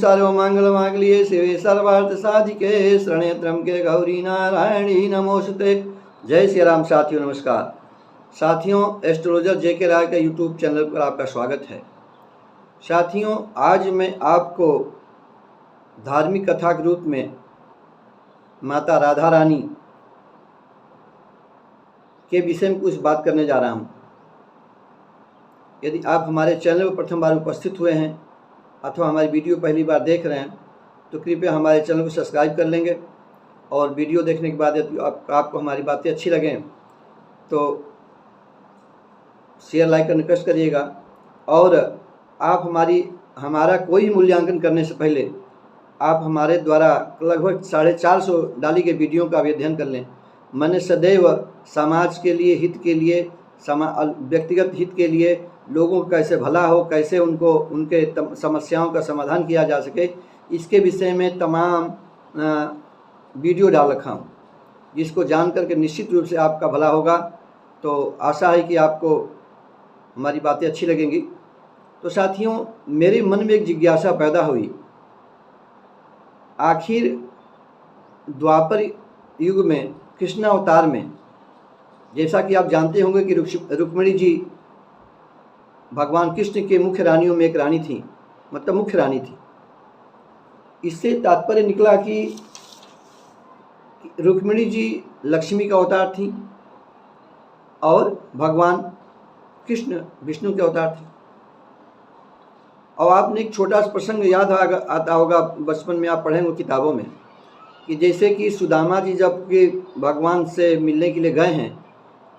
सर्वमंगल मांगल्ये शिवे सर्वार्थ साधिके शरण्ये त्र्यंबके गौरी नारायणी नमोस्तुते। जय श्री राम। साथियों नमस्कार। साथियों, एस्ट्रोलॉजर जेके राय के यूट्यूब चैनल पर आपका स्वागत है। साथियों, आज मैं आपको धार्मिक कथा के रूप में माता राधा रानी के विषय में कुछ बात करने जा रहा हूँ। यदि आप हमारे चैनल पर प्रथम बार उपस्थित हुए हैं अथवा हमारी वीडियो पहली बार देख रहे हैं तो कृपया हमारे चैनल को सब्सक्राइब कर लेंगे और वीडियो देखने के बाद यदि आपको हमारी बातें अच्छी लगें तो शेयर लाइक करना कष्ट करिएगा। और आप हमारा कोई मूल्यांकन करने से पहले आप हमारे द्वारा लगभग 450 डाली गए वीडियो का भी अध्ययन कर लें। मैंने सदैव समाज के लिए, हित के लिए, व्यक्तिगत हित के लिए, लोगों का कैसे भला हो, कैसे उनके समस्याओं का समाधान किया जा सके, इसके विषय में तमाम वीडियो डाल रखा हूँ, जिसको जान करके निश्चित रूप से आपका भला होगा। तो आशा है कि आपको हमारी बातें अच्छी लगेंगी। तो साथियों, मेरे मन में एक जिज्ञासा पैदा हुई, आखिर द्वापर युग में कृष्ण अवतार में, जैसा कि आप जानते होंगे कि रुक्मिणी जी भगवान कृष्ण के मुख्य रानियों में एक रानी थी, मतलब मुख्य रानी थी। इससे तात्पर्य निकला कि रुक्मिणी जी लक्ष्मी का अवतार थी और भगवान कृष्ण विष्णु के अवतार थे। और आपने एक छोटा सा प्रसंग याद आता होगा, बचपन में आप पढ़ेंगे किताबों में, कि जैसे कि सुदामा जी जब कि भगवान से मिलने के लिए गए हैं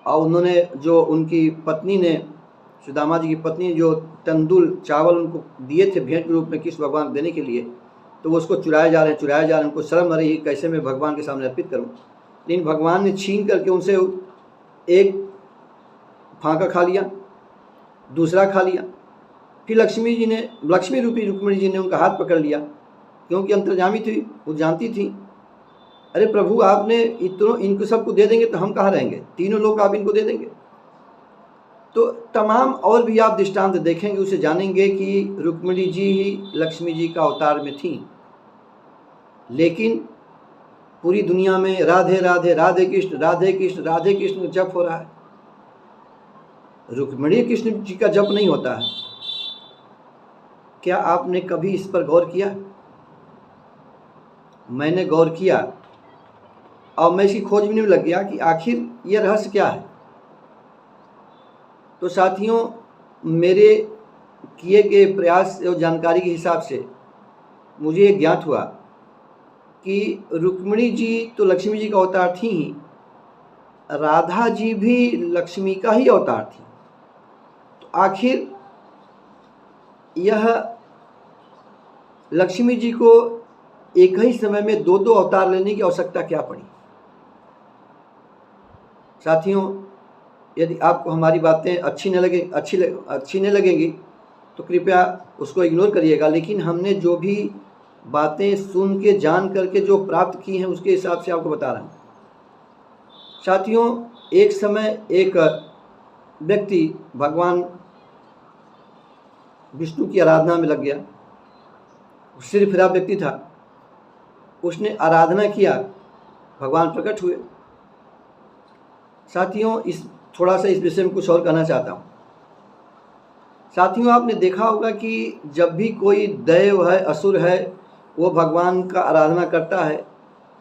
और उन्होंने जो उनकी पत्नी ने, सुदामा जी की पत्नी जो तंदुल चावल उनको दिए थे भेंट के रूप में कृष्ण भगवान को देने के लिए, तो वो उसको चुराए जा रहे हैं। उनको शर्म आ रही है कैसे मैं भगवान के सामने अर्पित करूं। लेकिन भगवान ने छीन करके उनसे एक फांका खा लिया, दूसरा खा लिया। फिर लक्ष्मी रूपी रुक्मिणी जी ने उनका हाथ पकड़ लिया, क्योंकि अंतर्यामी थी, वो जानती थी, अरे प्रभु आपने इनको सबको दे देंगे तो हम कहाँ रहेंगे, तीनों लोग आप इनको दे देंगे। तो तमाम और भी आप दृष्टांत देखेंगे, उसे जानेंगे कि रुक्मिणी जी ही लक्ष्मी जी का अवतार में थी। लेकिन पूरी दुनिया में राधे राधे राधे कृष्ण राधे कृष्ण राधे कृष्ण जप हो रहा है, रुक्मिणी कृष्ण जी का जप नहीं होता है। क्या आपने कभी इस पर गौर किया? मैंने गौर किया और मैं इसकी खोज में लग गया कि आखिर यह रहस्य क्या है। तो साथियों, मेरे किए गए प्रयास और जानकारी के हिसाब से मुझे ये ज्ञात हुआ कि रुक्मिणी जी तो लक्ष्मी जी का अवतार थी ही, राधा जी भी लक्ष्मी का ही अवतार थी। तो आखिर यह लक्ष्मी जी को एक ही समय में दो अवतार लेने की आवश्यकता क्या पड़ी? साथियों, यदि आपको हमारी बातें अच्छी न लगेंगी तो कृपया उसको इग्नोर करिएगा। लेकिन हमने जो भी बातें सुन के जान करके जो प्राप्त की हैं उसके हिसाब से आपको बता रहा हूँ। साथियों, एक समय एक व्यक्ति भगवान विष्णु की आराधना में लग गया। सिर्फ व्यक्ति था, उसने आराधना किया, भगवान प्रकट हुए। साथियों, थोड़ा सा इस विषय में कुछ और कहना चाहता हूँ। साथियों, आपने देखा होगा कि जब भी कोई दैव है, असुर है, वो भगवान का आराधना करता है,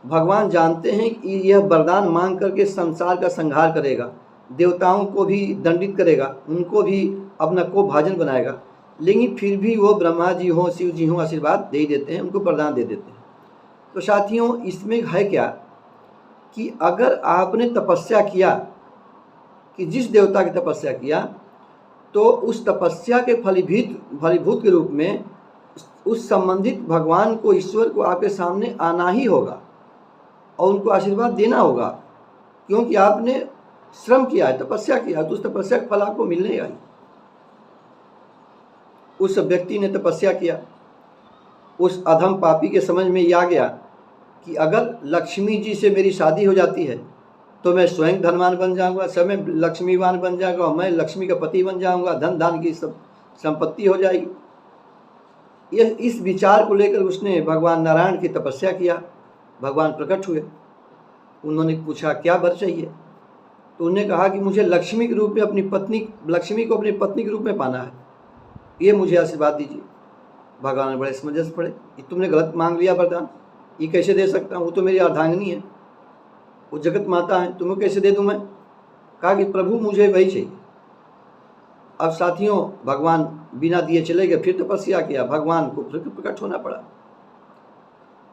भगवान जानते हैं कि यह वरदान मांग करके संसार का संहार करेगा, देवताओं को भी दंडित करेगा, उनको भी अपना को भाजन बनाएगा। लेकिन फिर भी वो ब्रह्मा जी हों, शिव जी हों, आशीर्वाद दे देते हैं, उनको वरदान दे देते हैं। तो साथियों, इसमें है क्या कि अगर आपने तपस्या किया, कि जिस देवता की तपस्या किया, तो उस तपस्या के फलीभूत के रूप में उस संबंधित भगवान को, ईश्वर को आपके सामने आना ही होगा और उनको आशीर्वाद देना होगा, क्योंकि आपने श्रम किया है, तपस्या किया है, तो उस तपस्या का फल आपको मिलने ही। उस व्यक्ति ने तपस्या किया, उस अधम पापी के समझ में यह आ गया कि अगर लक्ष्मी जी से मेरी शादी हो जाती है तो मैं स्वयं धनवान बन जाऊंगा, स्वयं लक्ष्मीवान बन जाऊंगा, मैं लक्ष्मी का पति बन जाऊंगा, धन धान की सब संपत्ति हो जाएगी। इस विचार को लेकर उसने भगवान नारायण की तपस्या किया। भगवान प्रकट हुए, उन्होंने पूछा क्या वर चाहिए। तो उन्होंने कहा कि मुझे लक्ष्मी के रूप में लक्ष्मी को अपनी पत्नी के रूप में पाना है, ये मुझे आशीर्वाद दीजिए। भगवान बड़े समंजस पड़े, ये तुमने गलत मांग लिया वरदान, ये कैसे दे सकता हूँ, वो तो मेरी अर्धांगिनी है, वो जगत माता है, तुम्हें कैसे दे दूँ मैं। कहा कि प्रभु मुझे वही चाहिए। अब साथियों भगवान बिना दिए चले गए, फिर तपस्या किया, भगवान को फिर प्रकट होना पड़ा।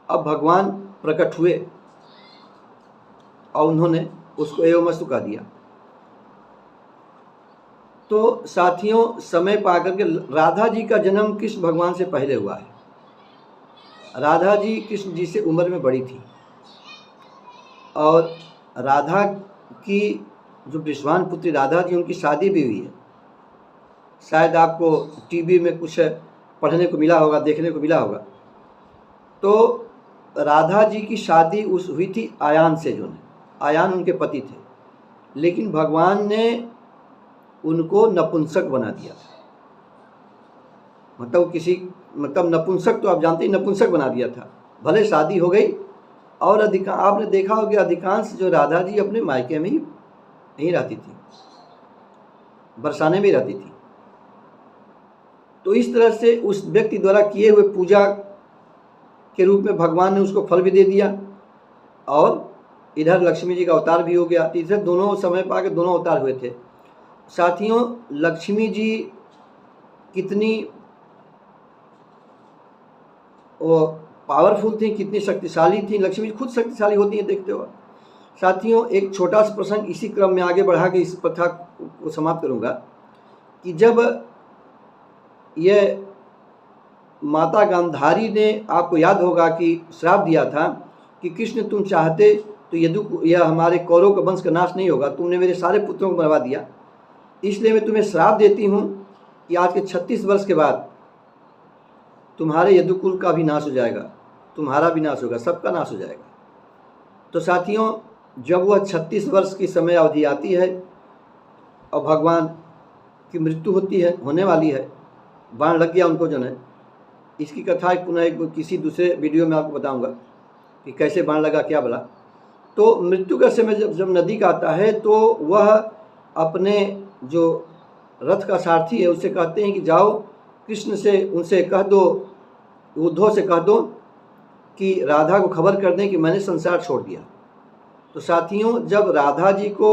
अब भगवान प्रकट हुए और उन्होंने उसको एवमस्तु कह दिया। तो साथियों समय पाकर के राधा जी का जन्म कृष्ण भगवान से पहले हुआ है। राधा जी कृष्ण जी से उम्र में बड़ी थी और राधा की जो विश्वान पुत्री राधा जी, उनकी शादी भी हुई है। शायद आपको टीवी में कुछ पढ़ने को मिला होगा, देखने को मिला होगा। तो राधा जी की शादी हुई थी आयान से, जो है आयान उनके पति थे, लेकिन भगवान ने उनको नपुंसक बना दिया। मतलब नपुंसक तो आप जानते ही, नपुंसक बना दिया था। भले शादी हो गई और आपने देखा होगा अधिकांश जो राधा जी अपने मायके में ही नहीं रहती थी, बरसाने में रहती थी। तो इस तरह से उस व्यक्ति द्वारा किए हुए पूजा के रूप में भगवान ने उसको फल भी दे दिया और इधर लक्ष्मी जी का अवतार भी हो गया। इधर दोनों समय पाकर दोनों अवतार हुए थे। साथियों लक्ष्मी जी कितनी वो पावरफुल थी, कितनी शक्तिशाली थी। लक्ष्मी जी खुद शक्तिशाली होती हैं, देखते हो। साथियों एक छोटा सा प्रसंग इसी क्रम में आगे बढ़ा के इस प्रथा को समाप्त करूंगा कि जब यह माता गांधारी ने, आपको याद होगा कि श्राप दिया था कि कृष्ण तुम चाहते तो यह हमारे कौरव का वंश का नाश नहीं होगा, तुमने मेरे सारे पुत्रों को मरवा दिया, इसलिए मैं तुम्हें श्राप देती हूँ कि आज के 36 वर्ष के बाद तुम्हारे यदुकुल का भी नाश हो जाएगा, तुम्हारा भी नाश होगा, सबका नाश हो जाएगा। तो साथियों जब वह 36 वर्ष की समय अवधि आती है और भगवान की मृत्यु होने वाली है, बाण लग गया उनको जो है। इसकी कथा पुनः किसी दूसरे वीडियो में आपको बताऊंगा कि कैसे बाण लगा, क्या बोला। तो मृत्यु का समय जब नज़दीक आता है तो वह अपने जो रथ का सारथी है उससे कहते हैं कि जाओ कृष्ण से, उनसे कह दो, उद्धव से कह दो कि राधा को खबर कर दें कि मैंने संसार छोड़ दिया। तो साथियों जब राधा जी को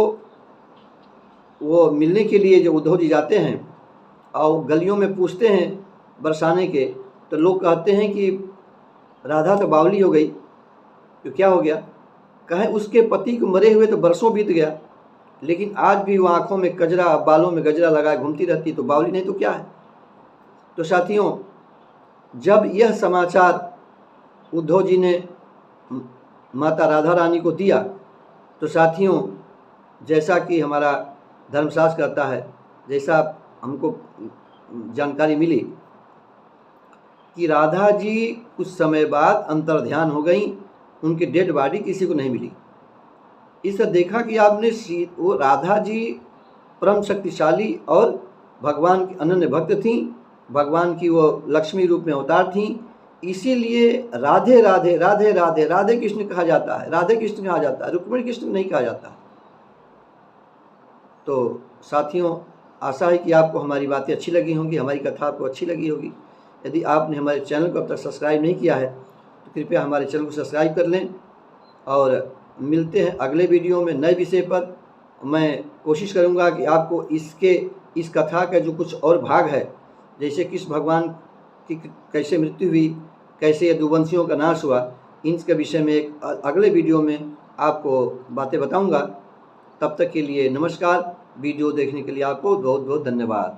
वो मिलने के लिए जब उद्धव जी जाते हैं और गलियों में पूछते हैं बरसाने के, तो लोग कहते हैं कि राधा तो बावली हो गई। तो क्या हो गया? कहें उसके पति को मरे हुए तो बरसों बीत गया, लेकिन आज भी वो आँखों में कजरा, बालों में गजरा लगाए घूमती रहती, तो बावली नहीं तो क्या है। तो साथियों जब यह समाचार उद्धव जी ने माता राधा रानी को दिया, तो साथियों जैसा कि हमारा धर्मशास्त्र कहता है, जैसा हमको जानकारी मिली कि राधा जी कुछ समय बाद अंतर्ध्यान हो गई, उनकी डेड बॉडी किसी को नहीं मिली। इससे देखा कि आपने वो राधा जी परम शक्तिशाली और भगवान की अनन्य भक्त थीं, भगवान की वो लक्ष्मी रूप में अवतार थीं। इसीलिए राधे राधे राधे राधे राधे कृष्ण कहा जाता है, राधे कृष्ण कहा जाता है, रुक्मिणी कृष्ण नहीं कहा जाता। तो साथियों आशा है कि आपको हमारी बातें अच्छी लगी होंगी, हमारी कथा आपको अच्छी लगी होगी। यदि आपने हमारे चैनल को अब तक सब्सक्राइब नहीं किया है तो कृपया हमारे चैनल को सब्सक्राइब कर लें और मिलते हैं अगले वीडियो में नए विषय पर। मैं कोशिश करूंगा कि आपको इस कथा का जो कुछ और भाग है, जैसे कृष्ण भगवान की कैसे मृत्यु हुई, कैसे यदुवंशियों का नाश हुआ, इनके विषय में एक अगले वीडियो में आपको बातें बताऊंगा। तब तक के लिए नमस्कार। वीडियो देखने के लिए आपको बहुत बहुत धन्यवाद।